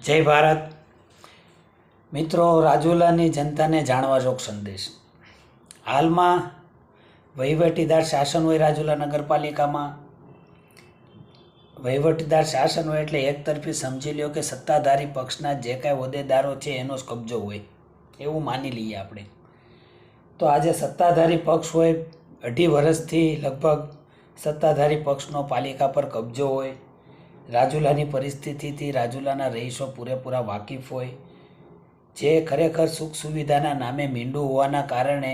જય ભારત. મિત્રો, રાજુલાની જનતાને જાણવાજોગ સંદેશ. હાલમાં વહીવટીદાર શાસન હોય રાજુલા નગરપાલિકામાં. વહીવટીદાર શાસન હોય એટલે એકતરફી સમજી લ્યો કે સત્તાધારી પક્ષના જે કાંઈ હોદ્દેદારો છે એનો જ કબજો હોય એવું માની લઈએ આપણે. તો આજે સત્તાધારી પક્ષ હોય, 2.5 વર્ષથી લગભગ સત્તાધારી પક્ષનો પાલિકા પર કબજો હોય. રાજુલાની પરિસ્થિતિથી રાજુલાના રહીશો પૂરેપૂરા વાકેફ હોય. જે ખરેખર સુખ સુવિધાના નામે મીંડું હોવાના કારણે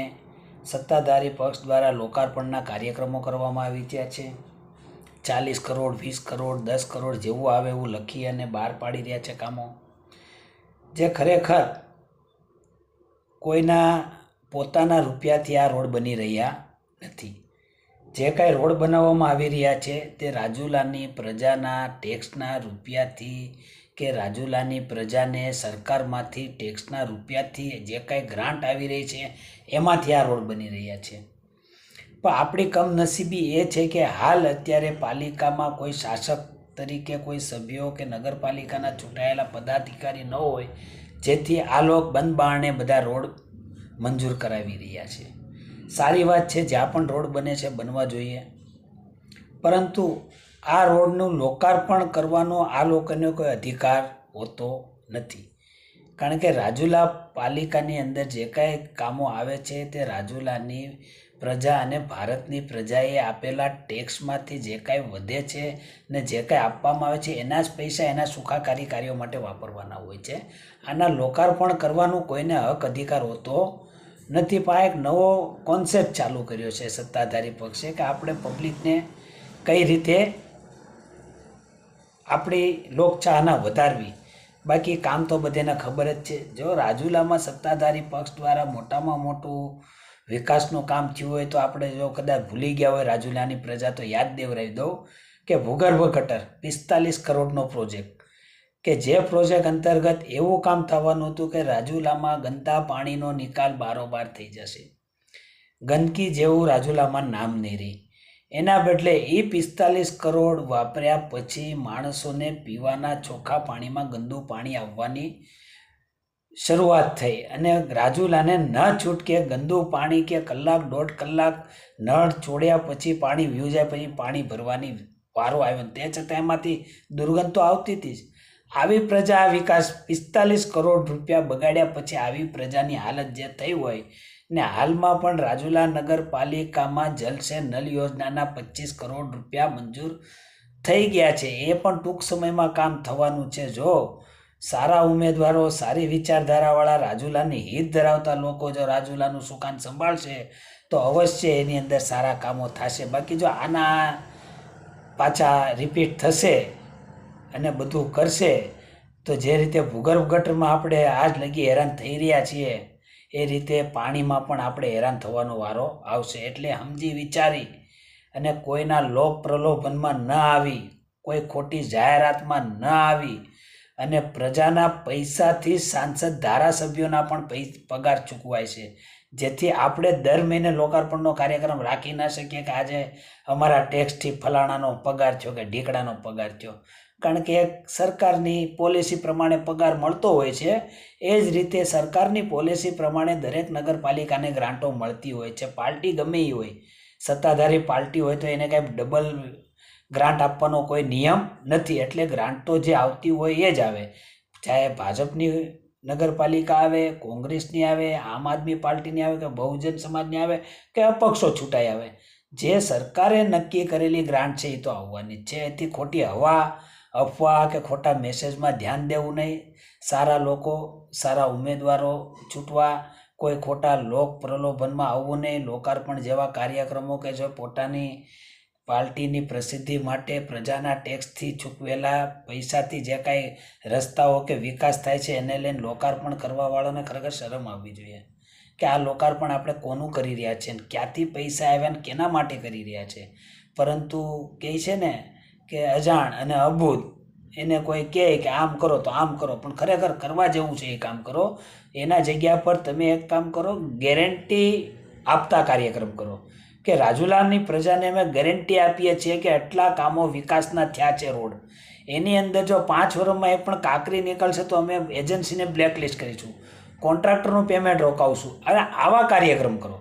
સત્તાધારી પક્ષ દ્વારા લોકાર્પણના કાર્યક્રમો કરવામાં આવી રહ્યા છે. 40 કરોડ, 20 કરોડ, 10 કરોડ જેવું આવે એવું લખી અને બહાર પાડી રહ્યા છે કામો, જે ખરેખર કોઈના પોતાના રૂપિયાથી આ રોડ બની રહ્યા નથી. જે કાંઈ રોડ બનાવવામાં આવી રહ્યા છે તે રાજુલાની પ્રજાના ટેક્સના રૂપિયાથી કે રાજુલાની પ્રજાને સરકારમાંથી ટેક્સના રૂપિયાથી જે કાંઈ ગ્રાન્ટ આવી રહી છે એમાંથી આ રોડ બની રહ્યા છે. પણ આપણી કમનસીબી એ છે કે હાલ અત્યારે પાલિકામાં કોઈ શાસક તરીકે કોઈ સભ્યો કે નગરપાલિકાના ચૂંટાયેલા પદાધિકારી ન હોય, જેથી આ લોકો બંધ બારણે બધા રોડ મંજૂર કરાવી રહ્યા છે. સારી વાત છે, જ્યાં પણ રોડ બને છે બનવા જોઈએ, પરંતુ આ રોડનું લોકાર્પણ કરવાનો આ લોકોને કોઈ અધિકાર હોતો નથી. કારણ કે રાજુલા પાલિકાની અંદર જે કાંઈ કામો આવે છે તે રાજુલાની પ્રજા અને ભારતની પ્રજાએ આપેલા ટેક્સમાંથી જે કાંઈ વધે છે ને જે કાંઈ આપવામાં આવે છે એના જ પૈસા એના સુખાકારી કાર્યો માટે વાપરવાના હોય છે. આના લોકાર્પણ કરવાનું કોઈને હક અધિકાર હોતો નથી. પણ એક નવો કોન્સેપ્ટ ચાલુ કર્યો છે સત્તાધારી પક્ષે કે આપણે પબ્લિકને કઈ રીતે આપણી લોકચાહના વધારવી. બાકી કામ તો બધાને ખબર જ છે. જો રાજુલામાં સત્તાધારી પક્ષ દ્વારા મોટામાં મોટું વિકાસનું કામ થયું હોય તો આપણે જો કદાચ ભૂલી ગયા હોય રાજુલાની પ્રજા તો યાદ દેવરાવી દઉં કે ભૂગર્ભ ગટર 45 કરોડનો પ્રોજેક્ટ, કે જે પ્રોજેક્ટ અંતર્ગત એવું કામ થવાનું હતું કે રાજુલામાં ગંદા પાણીનો નિકાલ બારોબાર થઈ જશે. ગંદકી જેવું રાજુલામાં નામ નહીં રહી. એના બદલે એ 45 કરોડ વાપર્યા પછી માણસોને પીવાના ચોખ્ખા પાણીમાં ગંદુ પાણી આવવાની શરૂઆત થઈ અને રાજુલાને ન છૂટકે ગંદુ પાણી કે કલાક 1.5 કલાક નળ છોડ્યા પછી પાણી વ્યૂ જાય પછી પાણી ભરવાની વારો આવ્યો. તે છતાં એમાંથી દુર્ગંધ તો આવતી હતી જ. આવી પ્રજા આ વિકાસ 45 કરોડ રૂપિયા બગાડ્યા પછી આવી પ્રજાની હાલત જે થઈ હોય ને હાલમાં પણ રાજુલા નગરપાલિકામાં જલ સે નલ યોજનાના 25 કરોડ રૂપિયા મંજૂર થઈ ગયા છે. એ પણ ટૂંક સમયમાં કામ થવાનું છે. જો સારા ઉમેદવારો, સારી વિચારધારાવાળા, રાજુલાની હિત ધરાવતા લોકો જો રાજુલાનું સુકાન સંભાળશે તો અવશ્ય એની અંદર સારા કામો થશે. બાકી જો આના પાછા રિપીટ થશે અને બધું કરશે તો જે રીતે ભૂગર્ભ ગટરમાં આપણે આજ લગી હેરાન થઈ રહ્યા છીએ એ રીતે પાણીમાં પણ આપણે હેરાન થવાનો વારો આવશે. એટલે સમજી વિચારી અને કોઈના લોભ પ્રલોભનમાં ન આવી, કોઈ ખોટી જાહેરાતમાં ન આવી અને પ્રજાના પૈસાથી સાંસદ ધારાસભ્યોના પણ પગાર ચૂકવાય છે, જેથી આપણે દર મહિને લોકાર્પણનો કાર્યક્રમ રાખી ના શકીએ કે આજે અમારા ટેક્સથી ફલાણાનો પગાર થયો કે ઢીકડાનો પગાર થયો. કારણ કે એક સરકારની પોલિસી પ્રમાણે પગાર મળતો હોય છે. એ જ રીતે સરકારની પોલિસી પ્રમાણે દરેક નગરપાલિકાને ગ્રાન્ટો મળતી હોય છે. પાર્ટી ગમે એ હોય, સત્તાધારી પાર્ટી હોય તો એને કાંઈ ડબલ ગ્રાન્ટ આપવાનો કોઈ નિયમ નથી. એટલે ગ્રાન્ટ તો જે આવતી હોય એ જ આવે, ચાહે ભાજપની નગરપાલિકા આવે, કોંગ્રેસની આવે, આમ આદમી પાર્ટીની આવે કે બહુજન સમાજની આવે કે અપક્ષો છૂટાઈ આવે, જે સરકારે નક્કી કરેલી ગ્રાન્ટ છે એ તો આવવાની જ છે. એથી ખોટી અફવા કે ખોટા મેસેજમાં ધ્યાન દેવું નહીં. સારા લોકો, સારા ઉમેદવારો ચૂંટવા, કોઈ ખોટા લોક પ્રલોભનમાં આવવું નહીં. લોકાર્પણ જેવા કાર્યક્રમો કે જો પોતાની પાર્ટીની પ્રસિદ્ધિ માટે પ્રજાના ટેક્સથી ચૂકવેલા પૈસાથી જે કાંઈ રસ્તાઓ કે વિકાસ થાય છે એને લઈને લોકાર્પણ કરવાવાળાને ખરેખર શરમ આવવી જોઈએ કે આ લોકાર્પણ આપણે કોનું કરી રહ્યા છે, ક્યાંથી પૈસા આવ્યા ને કેના માટે કરી રહ્યા છે. પરંતુ કહે છે ને કે અજાણ અને અબૂધ એને કોઈ કહે કે આમ કરો તો આમ કરો, પણ ખરેખર કરવા જેવું છે એ કામ કરો. એના જગ્યા પર તમે એક કામ કરો, ગેરંટી આપતા કાર્યક્રમ કરો કે રાજુલાની પ્રજાને અમે ગેરંટી આપીએ છીએ કે આટલા કામો વિકાસના થયા છે રોડ, એની અંદર જો 5 વર્ષમાં એક પણ કાકરી નીકળશે તો અમે એજન્સીને બ્લેકલિસ્ટ કરીશું, કોન્ટ્રાક્ટરનું પેમેન્ટ રોકાવશું. અને આવા કાર્યક્રમ કરો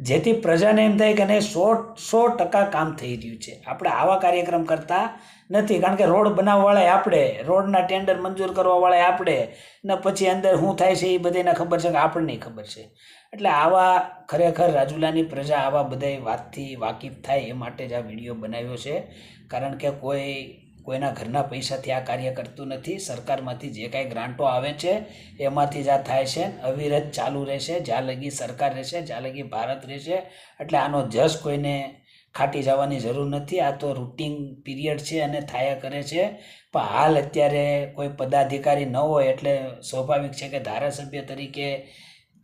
જેથી પ્રજાને એમ થાય કે નહીં 100% કામ થઈ રહ્યું છે. આપણે આવા કાર્યક્રમ કરતા નથી, કારણ કે રોડ બનાવવાવાળા આપણે, રોડના ટેન્ડર મંજૂર કરવાવાળા આપણે, ને પછી અંદર શું થાય છે એ બધાને ખબર છે કે આપણને ખબર છે. એટલે આવા ખરેખર રાજુલાની પ્રજા આવા બધા વાતથી વાકેફ થાય એ માટે જ આ વિડીયો બનાવ્યો છે. કારણ કે કોઈના ઘરના પૈસાથી આ કાર્ય કરતું નથી. સરકારમાંથી જે કાંઈ ગ્રાન્ટો આવે છે એમાંથી જ આ થાય છે. અવિરત ચાલુ રહેશે જ્યાં લગી સરકાર રહેશે, જ્યાં લગી ભારત રહેશે. એટલે આનો જશ કોઈને ખાટી જવાની જરૂર નથી. આ તો રૂટિન પીરિયડ છે અને થાયા કરે છે. પણ હાલ અત્યારે કોઈ પદાધિકારી ન હોય એટલે સ્વાભાવિક છે કે ધારાસભ્ય તરીકે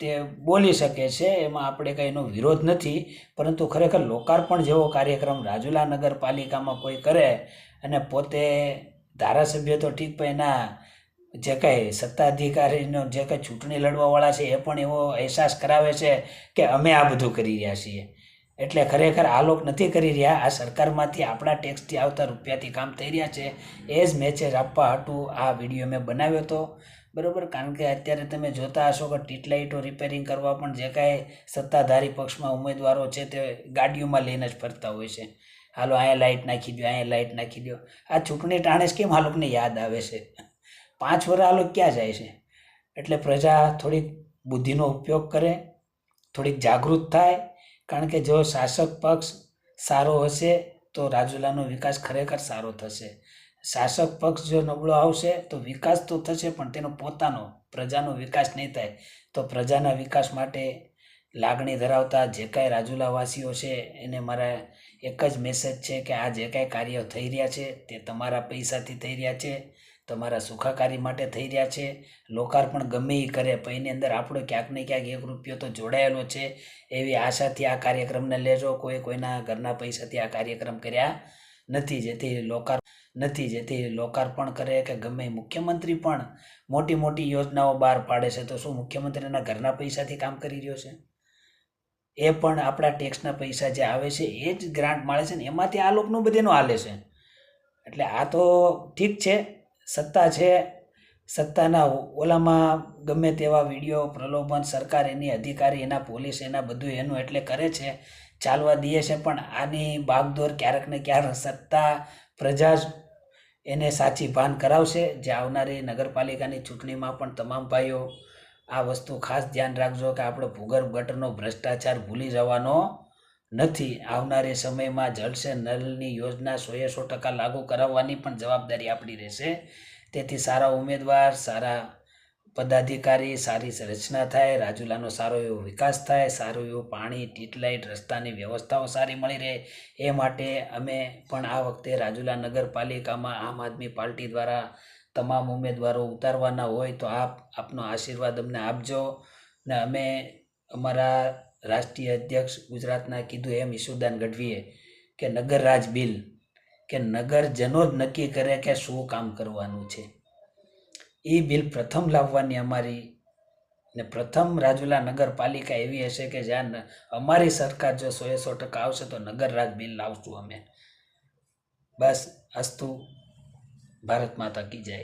તે બોલી શકે છે, એમાં આપણે કંઈ એનો વિરોધ નથી. પરંતુ ખરેખર લોકાર્પણ જેવો કાર્યક્રમ રાજુલા નગરપાલિકામાં કોઈ કરે અને પોતે ધારાસભ્ય તો ઠીક, પણ એના જે કાંઈ સત્તાધિકારીનો જે કાંઈ ચૂંટણી લડવાવાળા છે એ પણ એવો અહેસાસ કરાવે છે કે અમે આ બધું કરી રહ્યા છીએ. એટલે ખરેખર આ લોકો નથી કરી રહ્યા. આ સરકારમાંથી આપણા ટેક્સથી આવતા રૂપિયાથી કામ થઈ રહ્યા છે. એ જ મેસેજ આપવા હાટું આ વિડીયો મેં બનાવ્યો હતો, બરાબર. કારણ કે અત્યારે તમે જોતા હશો કે સ્ટ્રીટ લાઇટો રિપેરિંગ કરવા પણ જે કાંઈ સત્તાધારી પક્ષમાં ઉમેદવારો છે તે ગાડીઓમાં લઈને જ ફરતા હોય છે. હાલો અહીંયા લાઇટ નાખી દો, અહીંયા લાઇટ નાખી દો. આ ચૂંટણી ટાણે જ કેમ આ લોકોને યાદ આવે છે? 5 વર્ષ આ લોકો ક્યાં જાય છે? એટલે પ્રજા થોડીક બુદ્ધિનો ઉપયોગ કરે, થોડીક જાગૃત થાય. કારણ કે જો શાસક પક્ષ સારો હશે તો રાજુલાનો વિકાસ ખરેખર સારો થશે. શાસક પક્ષ જો નબળો આવશે તો વિકાસ તો થશે પણ તેનો પોતાનો પ્રજાનો વિકાસ નહીં થાય. તો પ્રજાના વિકાસ માટે લાગણી ધરાવતા જે કાંઈ રાજુલાવાસીઓ છે એને મારા એક જ મેસેજ છે કે આ જે કાંઈ કાર્ય થઈ રહ્યા છે તે તમારા પૈસાથી થઈ રહ્યા છે, તમારા સુખાકારી માટે થઈ રહ્યા છે. લોકાર્પણ ગમે એ કરે પણ એની અંદર આપણો ક્યાંક ને ક્યાંક 1 રૂપિયો તો જોડાયેલો છે. એવી આશાથી આ કાર્યક્રમને લેજો. કોઈના ઘરના પૈસાથી આ કાર્યક્રમ કર્યા નથી જેથી લોકાર્પણ કરે કે ગમે. મુખ્યમંત્રી પણ મોટી મોટી યોજનાઓ બહાર પાડે છે, તો શું મુખ્યમંત્રીના ઘરના પૈસાથી કામ કરી રહ્યો છે? એ પણ આપણા ટેક્સના પૈસા જે આવે છે એ જ ગ્રાન્ટ મળે છે ને એમાંથી આ લોકોનું બધેનું હાલે છે. એટલે આ તો ઠીક છે, સત્તા છે, સત્તાના ઓલામાં ગમે તેવા વિડીયો પ્રલોભન, સરકાર એની અધિકારી, એના પોલીસ, એના બધું એનું એટલે કરે છે, ચાલવા દે છે. પણ આની બાગદોર ક્યારેક ને ક્યારેક સત્તા પ્રજા જ એને સાચી ભાન કરાવશે. જે આવનારી નગરપાલિકાની ચૂંટણીમાં પણ તમામ ભાઈઓ આ વસ્તુ ખાસ ધ્યાન રાખજો કે આપણે ભૂગર્ભ ગટરનો ભ્રષ્ટાચાર ભૂલી જવાનો નથી. આવનારી સમયમાં જળ સે નળની યોજના 100% લાગુ કરાવવાની પણ જવાબદારી આપણી રહેશે. તેથી સારા ઉમેદવાર, સારા પદાધિકારી, સારી રચના થાય, રાજુલાનો સારો એવો વિકાસ થાય, સારું એવું પાણી, સ્ટ્રીટ લાઇટ, રસ્તાની વ્યવસ્થાઓ સારી મળી રહે એ માટે અમે પણ આ વખતે રાજુલા નગરપાલિકામાં આમ આદમી પાર્ટી દ્વારા તમામ ઉમેદવારો ઉતારવાના હોય તો આપનો આશીર્વાદ અમને આપજો. ને અમે અમારા રાષ્ટ્રીય અધ્યક્ષ ગુજરાતના કીધું એમ ઈશુદાન ગઢવીએ કે નગર રાજ બિલ કે નગરજનો જ નક્કી કરે કે શું કામ કરવાનું છે. એ બિલ પ્રથમ લાવવાની અમારી ને પ્રથમ રાજુલા નગરપાલિકા એવી હશે કે જ્યાં અમારી સરકાર જો 100% આવશે તો નગર રાજ બિલ લાવશું અમે. બસ અસ્તુ. ભારત માતા કી જય.